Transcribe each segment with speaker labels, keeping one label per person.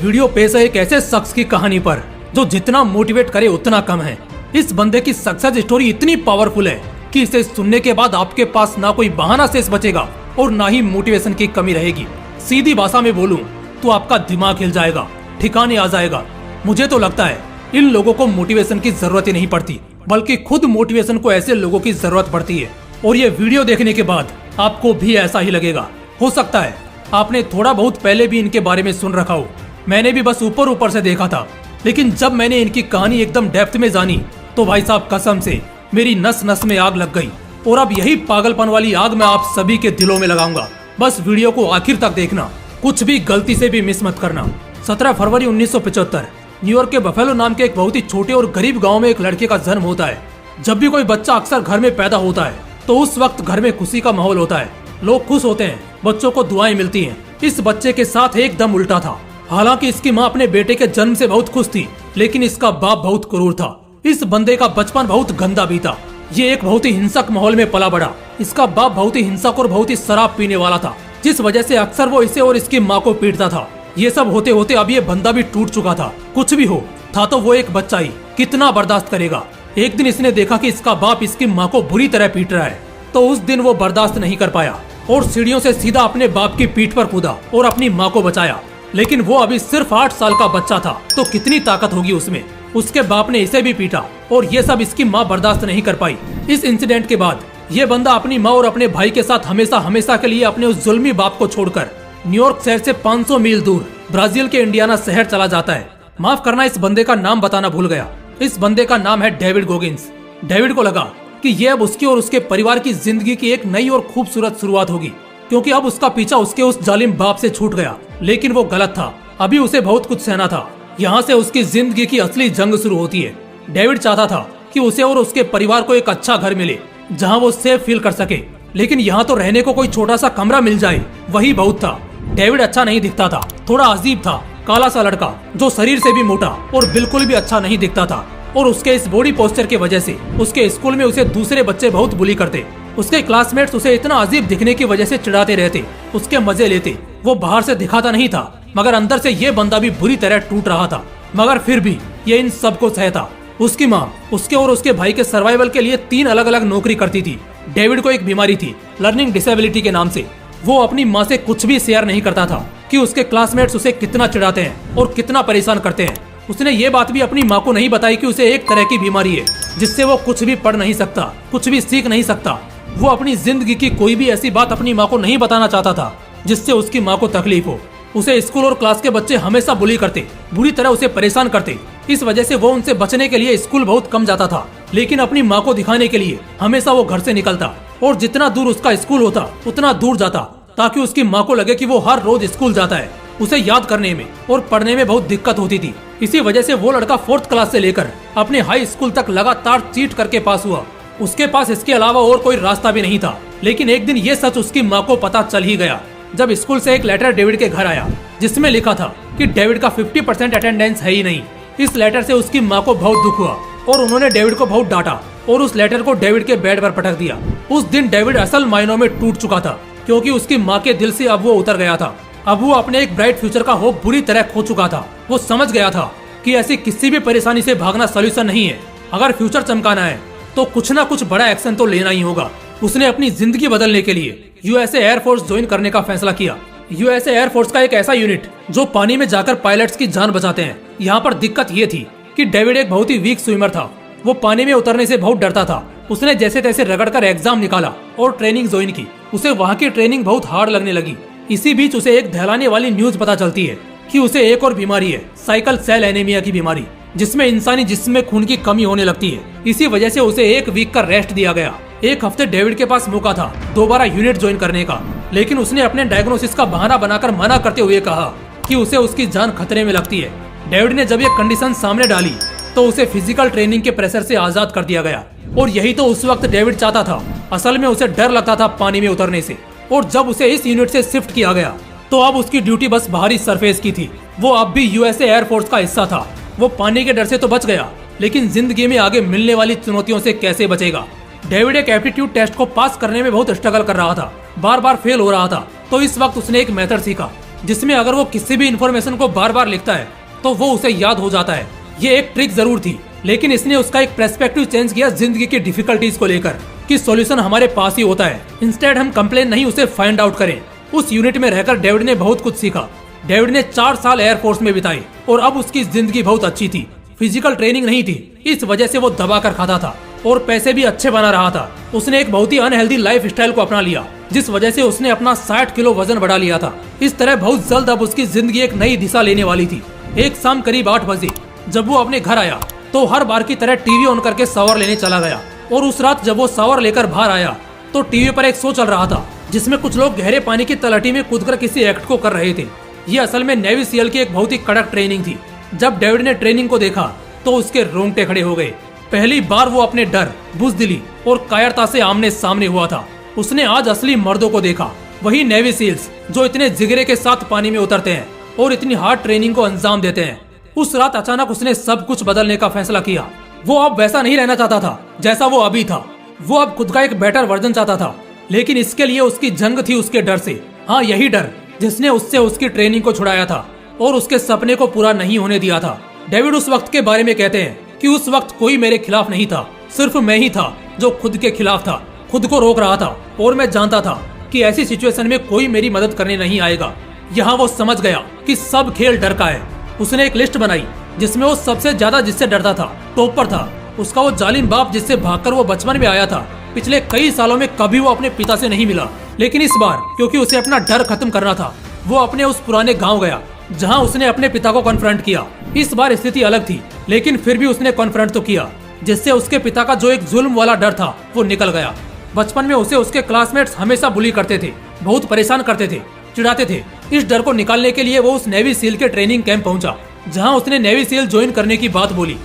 Speaker 1: Video पेश है एक ऐसे शख्स की कहानी पर जो जितना मोटिवेट करे उतना कम है। इस बंदे की सक्सेस स्टोरी इतनी पावरफुल है कि इसे सुनने के बाद आपके पास ना कोई बहाना शेष बचेगा और ना ही मोटिवेशन की कमी रहेगी। सीधी भाषा में बोलूं तो आपका दिमाग हिल जाएगा, ठिकाने आ जाएगा। मुझे तो लगता है इन लोगों को मोटिवेशन की जरूरत ही नहीं पड़ती, बल्कि खुद मोटिवेशन को ऐसे लोगों की जरूरत पड़ती है। और ये वीडियो देखने के बाद आपको भी ऐसा ही लगेगा। हो सकता है आपने थोड़ा बहुत पहले भी इनके बारे में सुन रखा हो। मैंने भी बस ऊपर ऊपर से देखा था, लेकिन जब मैंने इनकी कहानी एकदम डेप्थ में जानी तो भाई साहब कसम से मेरी नस नस में आग लग गई। और अब यही पागलपन वाली आग मैं आप सभी के दिलों में लगाऊंगा। बस वीडियो को आखिर तक देखना, कुछ भी गलती से भी मिस मत करना। 17 फरवरी 1975 न्यूयॉर्क के बफेलो नाम के एक बहुत ही छोटे और गरीब गांव में एक लड़के का जन्म होता है। जब भी कोई बच्चा अक्सर घर में पैदा होता है तो उस वक्त घर में खुशी का माहौल होता है, लोग खुश होते हैं, बच्चों को दुआएं मिलती हैं। इस बच्चे के साथ एकदम उल्टा था। हालांकि इसकी माँ अपने बेटे के जन्म से बहुत खुश थी, लेकिन इसका बाप बहुत क्रूर था। इस बंदे का बचपन बहुत गंदा बीता। ये एक बहुत ही हिंसक माहौल में पला बड़ा। इसका बाप बहुत ही हिंसक और बहुत ही शराब पीने वाला था, जिस वजह से अक्सर वो इसे और इसकी माँ को पीटता था। ये सब होते होते अब ये बंदा भी टूट चुका था। कुछ भी हो था तो वो एक बच्चा ही, कितना बर्दाश्त करेगा। एक दिन इसने देखा कि इसका बाप इसकी माँ को बुरी तरह पीट रहा है, तो उस दिन वो बर्दाश्त नहीं कर पाया और सीढ़ियों से सीधा अपने बाप की पीठ पर कूदा और अपनी माँ को बचाया। लेकिन वो अभी सिर्फ 8 साल का बच्चा था, तो कितनी ताकत होगी उसमें। उसके बाप ने इसे भी पीटा और ये सब इसकी माँ बर्दाश्त नहीं कर पाई। इस इंसिडेंट के बाद ये बंदा अपनी माँ और अपने भाई के साथ हमेशा हमेशा के लिए अपने उस जुल्मी बाप को छोड़कर न्यूयॉर्क शहर से 500 मील दूर ब्राजील के इंडियाना शहर चला जाता है। माफ करना, इस बंदे का नाम बताना भूल गया। इस बंदे का नाम है डेविड गोगिंस। डेविड को लगा कि ये अब उसकी और उसके परिवार की जिंदगी की एक नई और खूबसूरत शुरुआत होगी, क्योंकि अब उसका पीछा उसके उस जालिम बाप से छूट गया। लेकिन वो गलत था। अभी उसे बहुत कुछ सहना था। यहाँ से उसकी जिंदगी की असली जंग शुरू होती है। डेविड चाहता था कि उसे और उसके परिवार को एक अच्छा घर मिले जहाँ वो सेफ फील कर सके, लेकिन यहाँ तो रहने को कोई छोटा सा कमरा मिल जाए वही बहुत था। डेविड अच्छा नहीं दिखता था, थोड़ा अजीब था, काला सा लड़का जो शरीर से भी मोटा और बिल्कुल भी अच्छा नहीं दिखता था। और उसके इस बॉडी पोस्चर की वजह से उसके स्कूल में उसे दूसरे बच्चे बहुत बुली करते। उसके क्लासमेट्स उसे इतना अजीब दिखने की वजह से चिढ़ाते रहते, उसके मजे लेते। वो बाहर से दिखाता नहीं था, मगर अंदर से ये बंदा भी बुरी तरह टूट रहा था। मगर फिर भी ये इन सबको सहता। उसकी माँ उसके और उसके भाई के सर्वाइवल के लिए 3 अलग अलग नौकरी करती थी। डेविड को एक बीमारी थी, लर्निंग डिसेबिलिटी के नाम से। वो अपनी माँ से कुछ भी शेयर नहीं करता था कि उसके क्लासमेट्स उसे कितना चिढ़ाते हैं और कितना परेशान करते हैं। उसने ये बात भी अपनी माँ को नहीं बताई कि उसे एक तरह की बीमारी है जिससे वो कुछ भी पढ़ नहीं सकता, कुछ भी सीख नहीं सकता। वो अपनी जिंदगी की कोई भी ऐसी बात अपनी माँ को नहीं बताना चाहता था जिससे उसकी माँ को तकलीफ हो। उसे स्कूल और क्लास के बच्चे हमेशा बुली करते, बुरी तरह उसे परेशान करते। इस वजह से वो उनसे बचने के लिए स्कूल बहुत कम जाता था, लेकिन अपनी माँ को दिखाने के लिए हमेशा वो घर से निकलता और जितना दूर उसका स्कूल होता उतना दूर जाता, ताकि उसकी माँ को लगे कि वो हर रोज स्कूल जाता है। उसे याद करने में और पढ़ने में बहुत दिक्कत होती थी। इसी वजह से वो लड़का 4th क्लास से लेकर अपने हाई स्कूल तक लगातार चीट करके पास हुआ। उसके पास इसके अलावा और कोई रास्ता भी नहीं था। लेकिन एक दिन ये सच उसकी माँ को पता चल ही गया जब स्कूल से एक लेटर डेविड के घर आया, जिसमें लिखा था कि डेविड का 50% अटेंडेंस है ही नहीं। इस लेटर से उसकी माँ को बहुत दुख हुआ और उन्होंने डेविड को बहुत डांटा और उस लेटर को डेविड के बेड पर पटक दिया। उस दिन डेविड असल मायनों में टूट चुका था, क्योंकि उसकी माँ के दिल से अब वो उतर गया था। अब वो अपने एक ब्राइट फ्यूचर का होप बुरी तरह खो चुका था। वो समझ गया था कि ऐसी किसी भी परेशानी से भागना सोल्यूशन नहीं है। अगर फ्यूचर चमकाना है तो कुछ ना कुछ बड़ा एक्शन तो लेना ही होगा। उसने अपनी जिंदगी बदलने के लिए यूएसए एयरफोर्स ज्वाइन करने का फैसला किया। यूएसए एयरफोर्स का एक ऐसा यूनिट जो पानी में जाकर पायलट्स की जान बचाते हैं। यहाँ पर दिक्कत ये थी कि डेविड एक बहुत ही वीक स्विमर था। वो पानी में उतरने से बहुत डरता था। उसने जैसे तैसे रगड़कर एग्जाम निकाला और ट्रेनिंग ज्वाइन की। उसे वहाँ की ट्रेनिंग बहुत हार्ड लगने लगी। इसी बीच उसे एक दहलाने वाली न्यूज पता चलती है कि उसे एक और बीमारी है, साइकिल सेल एनीमिया की बीमारी, जिसमें इंसानी जिस्म में खून की कमी होने लगती है। इसी वजह से उसे 1 वीक का रेस्ट दिया गया। 1 हफ्ते डेविड के पास मौका था दोबारा यूनिट ज्वाइन करने का, लेकिन उसने अपने डायग्नोसिस का बहाना बनाकर मना करते हुए कहा कि उसे उसकी जान खतरे में लगती है। डेविड ने जब ये कंडीशन सामने डाली तो उसे फिजिकल ट्रेनिंग के प्रेशर से आजाद कर दिया गया। और यही तो उस वक्त डेविड चाहता था। असल में उसे डर लगता था पानी में उतरने से, और जब उसे इस यूनिट से शिफ्ट किया गया तो अब उसकी ड्यूटी बस बाहरी सरफेस की थी। वो अब भी यूएसए एयरफोर्स का हिस्सा था। वो पानी के डर से तो बच गया, लेकिन जिंदगी में आगे मिलने वाली चुनौतियों से कैसे बचेगा। डेविड एक एप्टीट्यूड टेस्ट को पास करने में बहुत स्ट्रगल कर रहा था, बार बार फेल हो रहा था। तो इस वक्त उसने एक मेथड सीखा जिसमें अगर वो किसी भी इंफॉर्मेशन को बार बार लिखता है तो वो उसे याद हो जाता है। ये एक ट्रिक जरूर थी, लेकिन इसने उसका एक पर्सपेक्टिव चेंज किया जिंदगी की डिफिकल्टीज को लेकर कि सॉल्यूशन हमारे पास ही होता है। इंस्टेड हम कंप्लेन नहीं, उसे फाइंड आउट करें। उस यूनिट में रहकर डेविड ने बहुत कुछ सीखा। डेविड ने 4 साल एयरफोर्स में बिताए और अब उसकी जिंदगी बहुत अच्छी थी। फिजिकल ट्रेनिंग नहीं थी, इस वजह से वो दबा कर खाता था और पैसे भी अच्छे बना रहा था। उसने एक बहुत ही अनहेल्दी लाइफ स्टाइल को अपना लिया, जिस वजह से उसने अपना 60 किलो वजन बढ़ा लिया था। इस तरह बहुत जल्द अब उसकी जिंदगी एक नई दिशा लेने वाली थी। एक शाम करीब 8 बजे जब वो अपने घर आया तो हर बार की तरह टीवी ऑन करके शावर लेने चला गया। और उस रात जब वो शावर लेकर बाहर आया तो टीवी पर एक शो चल रहा था जिसमें कुछ लोग गहरे पानी की तलहटी में कूदकर किसी एक्ट को कर रहे थे। ये असल में नेवी सीएल की एक बहुत ही कड़क ट्रेनिंग थी। जब डेविड ने ट्रेनिंग को देखा तो उसके रोंगटे खड़े हो गए। पहली बार वो अपने डर, बुज़दिली और कायरता से आमने सामने हुआ था। उसने आज असली मर्दों को देखा, वही नेवी सील्स जो इतने जिगरे के साथ पानी में उतरते हैं और इतनी हार्ड ट्रेनिंग को अंजाम देते हैं। उस रात अचानक उसने सब कुछ बदलने का फैसला किया। वो अब वैसा नहीं रहना चाहता था जैसा वो अभी था। वो अब खुद का एक बेटर वर्जन चाहता था, लेकिन इसके लिए उसकी जंग थी उसके डर से। हाँ, यही डर जिसने उससे उसकी ट्रेनिंग को छुड़ाया था और उसके सपने को पूरा नहीं होने दिया था। डेविड उस वक्त के बारे में कहते हैं कि उस वक्त कोई मेरे खिलाफ नहीं था, सिर्फ मैं ही था जो खुद के खिलाफ था, खुद को रोक रहा था। और मैं जानता था कि ऐसी सिचुएशन में कोई मेरी मदद करने नहीं आएगा। यहाँ वो समझ गया कि सब खेल डर का है। उसने एक लिस्ट बनाई जिसमें वो सबसे ज्यादा जिससे डरता था, टॉप पर था उसका वो जालिम बाप जिससे भागकर वो बचपन में आया था। पिछले कई सालों में कभी वो अपने पिता से नहीं मिला, लेकिन इस बार क्योंकि उसे अपना डर खत्म करना था, वो अपने उस पुराने गांव गया जहां उसने अपने पिता को कॉन्फ्रंट किया। इस बार स्थिति अलग थी, लेकिन फिर भी उसने कॉन्फ्रंट तो किया, जिससे उसके पिता का जो एक जुल्म वाला डर था वो निकल गया। बचपन में उसे उसके क्लासमेट्स हमेशा बुली करते थे, बहुत परेशान करते थे, चिढ़ाते थे। इस डर को निकालने के लिए वो उस नेवी सील के ट्रेनिंग कैंप पहुंचा जहां उसने नेवी सील ज्वाइन करने की बात बोली।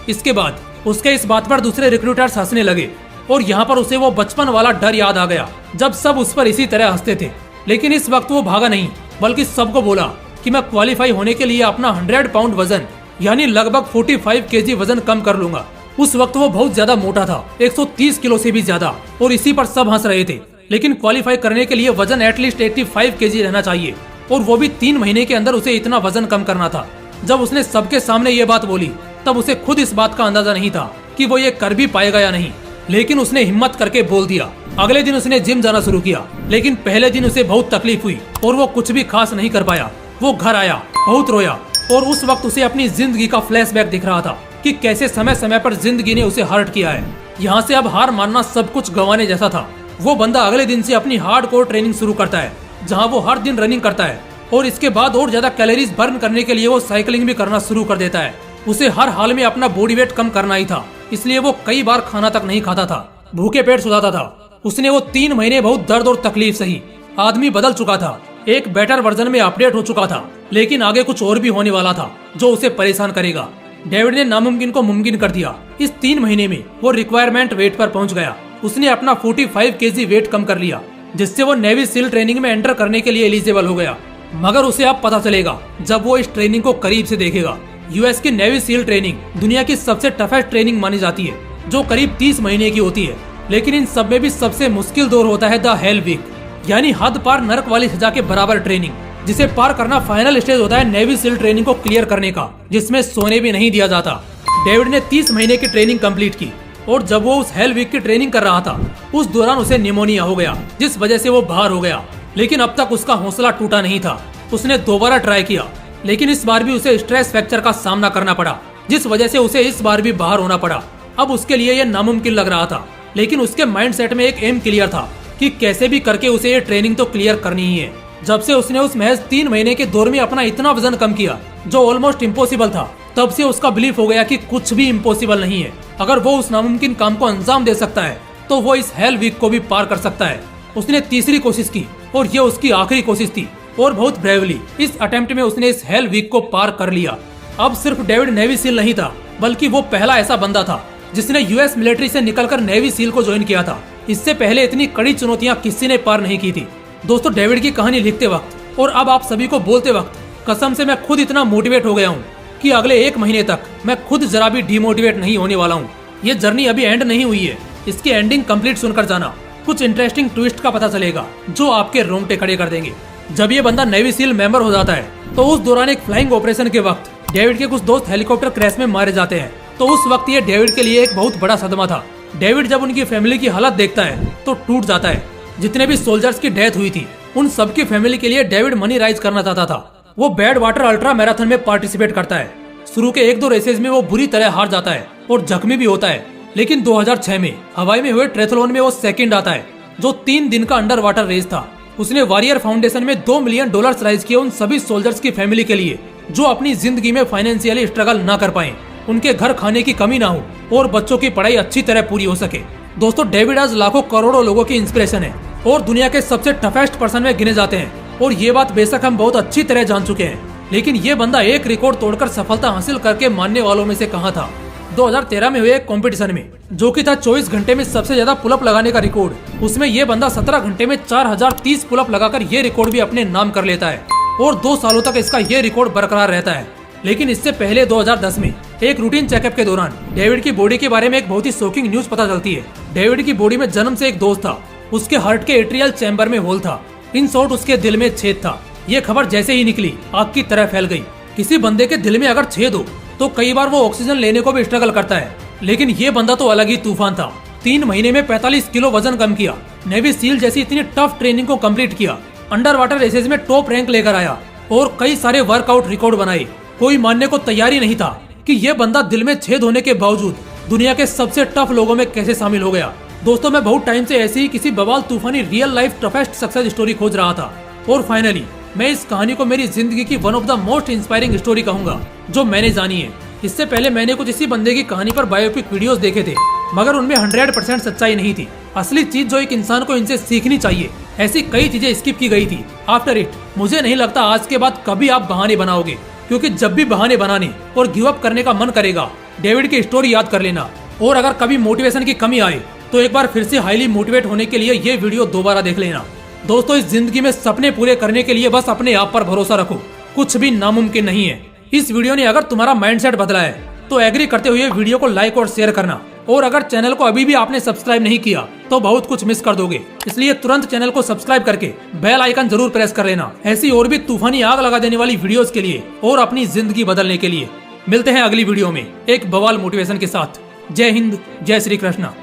Speaker 1: इसके बाद उसके इस बात पर दूसरे रिक्रूटर्स हंसने लगे और यहाँ पर उसे वो बचपन वाला डर याद आ गया जब सब उस पर इसी तरह हंसते थे। लेकिन इस वक्त वो भागा नहीं, बल्कि सबको बोला कि मैं क्वालिफाई होने के लिए अपना 100 पाउंड वजन यानी लगभग 45 केजी वजन कम कर लूंगा। उस वक्त वो बहुत ज्यादा मोटा था, 130 किलो से भी ज्यादा, और इसी पर सब हंस रहे थे। लेकिन क्वालिफाई करने के लिए वजन एटलीस्ट 85 केजी रहना चाहिए, और वो भी 3 महीने के अंदर उसे इतना वजन कम करना था। जब उसने सबके सामने ये बात बोली तब उसे खुद इस बात का अंदाजा नहीं था कि वो ये कर भी पाएगा या नहीं, लेकिन उसने हिम्मत करके बोल दिया। अगले दिन उसने जिम जाना शुरू किया, लेकिन पहले दिन उसे बहुत तकलीफ हुई और वो कुछ भी खास नहीं कर पाया। वो घर आया, बहुत रोया, और उस वक्त उसे अपनी जिंदगी का फ्लैशबैक दिख रहा था कि कैसे समय समय पर जिंदगी ने उसे हर्ट किया है। यहाँ से अब हार मानना सब कुछ गंवाने जैसा था। वो बंदा अगले दिन से अपनी हार्डकोर ट्रेनिंग शुरू करता है, जहाँ वो हर दिन रनिंग करता है, और इसके बाद और ज्यादा कैलोरीज बर्न करने के लिए वो साइकिलिंग भी करना शुरू कर देता है। उसे हर हाल में अपना बॉडी वेट कम करना ही था, इसलिए वो कई बार खाना तक नहीं खाता था, भूखे पेट सोता था। उसने वो 3 महीने बहुत दर्द और तकलीफ सही। आदमी बदल चुका था, एक बेटर वर्जन में अपडेट हो चुका था, लेकिन आगे कुछ और भी होने वाला था जो उसे परेशान करेगा। डेविड ने नामुमकिन को मुमकिन कर दिया। इस 3 महीने में वो रिक्वायरमेंट वेट पर पहुंच गया। उसने अपना 45 केजी वेट कम कर लिया, जिससे वो नेवी सील ट्रेनिंग में एंटर करने के लिए एलिजिबल हो गया। मगर उसे अब पता चलेगा जब वो इस ट्रेनिंग को करीब से देखेगा। यूएस की नेवी सील ट्रेनिंग दुनिया की सबसे टफेस्ट ट्रेनिंग मानी जाती है, जो करीब 30 महीने की होती है। लेकिन इन सब में भी सबसे मुश्किल दौर होता है द हेल वीक, यानी हद पार नरक वाली सजा के बराबर ट्रेनिंग, जिसे पार करना फाइनल स्टेज होता है नेवी सील ट्रेनिंग को क्लियर करने का, जिसमें सोने भी नहीं दिया जाता। डेविड ने 30 महीने की ट्रेनिंग कंप्लीट की, और जब वो उस हेल वीक की ट्रेनिंग कर रहा था उस दौरान उसे निमोनिया हो गया, जिस वजह से वो बाहर हो गया। लेकिन अब तक उसका हौसला टूटा नहीं था। उसने दोबारा ट्राई किया, लेकिन इस बार भी उसे स्ट्रेस फ्रैक्चर का सामना करना पड़ा, जिस वजह से उसे इस बार भी बाहर होना पड़ा। अब उसके लिए यह नामुमकिन लग रहा था, लेकिन उसके माइंडसेट में एक एम क्लियर था कि कैसे भी करके उसे ये ट्रेनिंग तो क्लियर करनी ही है। जब से उसने उस महज 3 महीने के दौर में अपना इतना वजन कम किया जो ऑलमोस्ट इम्पॉसिबल था, तब से उसका बिलीफ हो गया कि कुछ भी इम्पॉसिबल नहीं है। अगर वो उस नामुमकिन काम को अंजाम दे सकता है तो वो इस हेल वीक को भी पार कर सकता है। उसने तीसरी कोशिश की और ये उसकी आखिरी कोशिश थी, और बहुत ब्रेवली इस अटेम्प्ट में उसने इस हेल वीक को पार कर लिया। अब सिर्फ डेविड नेवी सील नहीं था, बल्कि वो पहला ऐसा बंदा था जिसने यूएस मिलिट्री से निकलकर नेवी सील को ज्वाइन किया था। इससे पहले इतनी कड़ी चुनौतियां किसी ने पार नहीं की थी। दोस्तों, डेविड की कहानी लिखते वक्त और अब आप सभी को बोलते वक्त कसम से मैं खुद इतना मोटिवेट हो गया हूँ कि अगले 1 महीने तक मैं खुद जरा भी डिमोटिवेट नहीं होने वाला हूँ। ये जर्नी अभी एंड नहीं हुई है, इसकी एंडिंग कंप्लीट सुनकर जाना। कुछ इंटरेस्टिंग ट्विस्ट का पता चलेगा जो आपके रोंगटे खड़े कर देंगे। जब ये बंदा नेवी सील मेंबर हो जाता है तो उस दौरान एक फ्लाइंग ऑपरेशन के वक्त डेविड के कुछ दोस्त हेलीकॉप्टर क्रैश में मारे जाते हैं। तो उस वक्त ये डेविड के लिए एक बहुत बड़ा सदमा था। डेविड जब उनकी फैमिली की हालत देखता है तो टूट जाता है। जितने भी सोल्जर्स की डेथ हुई थी उन सबकी फैमिली के लिए डेविड मनी राइज करना चाहता था। वो बैड वाटर अल्ट्रा मैराथन में पार्टिसिपेट करता है। शुरू के 1-2 रेसेस में वो बुरी तरह हार जाता है और जख्मी भी होता है, लेकिन 2006 में हवाई में हुए ट्रेथलॉन में वो सेकंड आता है, जो 3 दिन का अंडर वाटर रेस था। उसने वॉरियर फाउंडेशन में $2 मिलियन राइज किए उन सभी सोल्जर्स की फैमिली के लिए जो अपनी जिंदगी में फाइनेंशियली स्ट्रगल ना कर पाए, उनके घर खाने की कमी ना हो और बच्चों की पढ़ाई अच्छी तरह पूरी हो सके। दोस्तों, डेविड आज लाखों करोड़ों लोगों की इंस्पिरेशन है और दुनिया के सबसे टफेस्ट पर्सन में गिने जाते हैं। और ये बात बेशक हम बहुत अच्छी तरह जान चुके हैं, लेकिन ये बंदा एक रिकॉर्ड तोड़कर सफलता हासिल करके मानने वालों में से कहाँ था। 2013 में हुए एक कंपटीशन में, जो कि था 24 घंटे में सबसे ज्यादा पुलअप लगाने का रिकॉर्ड, उसमें ये बंदा 17 घंटे में 4030 पुलअप लगाकर ये रिकॉर्ड भी अपने नाम कर लेता है और 2 सालों तक इसका ये रिकॉर्ड बरकरार रहता है। लेकिन इससे पहले 2010 में एक रूटीन चेकअप के दौरान डेविड की बॉडी के बारे में एक बहुत ही शॉकिंग न्यूज पता चलती है। डेविड की बॉडी में जन्म से एक दोष था, उसके हार्ट के एट्रियल चैम्बर में होल था, इन शॉर्ट उसके दिल में छेद था। ये खबर जैसे ही निकली आग की तरह फैल गई। किसी बंदे के दिल में अगर छेद हो तो कई बार वो ऑक्सीजन लेने को भी स्ट्रगल करता है, लेकिन ये बंदा तो अलग ही तूफान था। 3 महीने में 45 किलो वजन कम किया, नेवी सील जैसी इतनी टफ ट्रेनिंग को कंप्लीट किया, अंडर वाटर रेसेस में टॉप रैंक लेकर आया और कई सारे वर्कआउट रिकॉर्ड बनाए। कोई मानने को तैयार ही नहीं था कि ये बंदा दिल में छेद होने के बावजूद दुनिया के सबसे टफ लोगों में कैसे शामिल हो गया। दोस्तों, मैं बहुत टाइम से ऐसी ही किसी बवाल तूफानी real life toughest success story खोज रहा था और फाइनली मैं इस कहानी को मेरी जिंदगी की one of the most inspiring story कहूंगा जो मैंने जानी है। इससे पहले मैंने कुछ इसी बंदे की कहानी पर बायोपिक वीडियोस देखे थे, मगर उनमें 100% सच्चाई नहीं थी। असली चीज जो एक इंसान को इनसे सीखनी चाहिए, ऐसी कई चीजें स्किप की गई थी। आफ्टर इट मुझे नहीं लगता आज के बाद कभी आप बहाने बनाओगे, क्योंकि जब भी बहाने बनाने और गिव अप करने का मन करेगा, डेविड की स्टोरी याद कर लेना। और अगर कभी मोटिवेशन की कमी आए तो एक बार फिर से हाईली मोटिवेट होने के लिए ये वीडियो दोबारा देख लेना। दोस्तों, इस जिंदगी में सपने पूरे करने के लिए बस अपने आप पर भरोसा रखो, कुछ भी नामुमकिन नहीं है। इस वीडियो ने अगर तुम्हारा माइंडसेट बदला है तो एग्री करते हुए वीडियो को लाइक और शेयर करना। और अगर चैनल को अभी भी आपने सब्सक्राइब नहीं किया तो बहुत कुछ मिस कर दोगे, इसलिए तुरंत चैनल को सब्सक्राइब करके बेल आइकन जरूर प्रेस कर लेना, ऐसी और भी तूफानी आग लगा देने वाली वीडियोस के लिए और अपनी जिंदगी बदलने के लिए। मिलते हैं अगली वीडियो में एक बवाल मोटिवेशन के साथ। जय हिंद, जय श्री कृष्णा।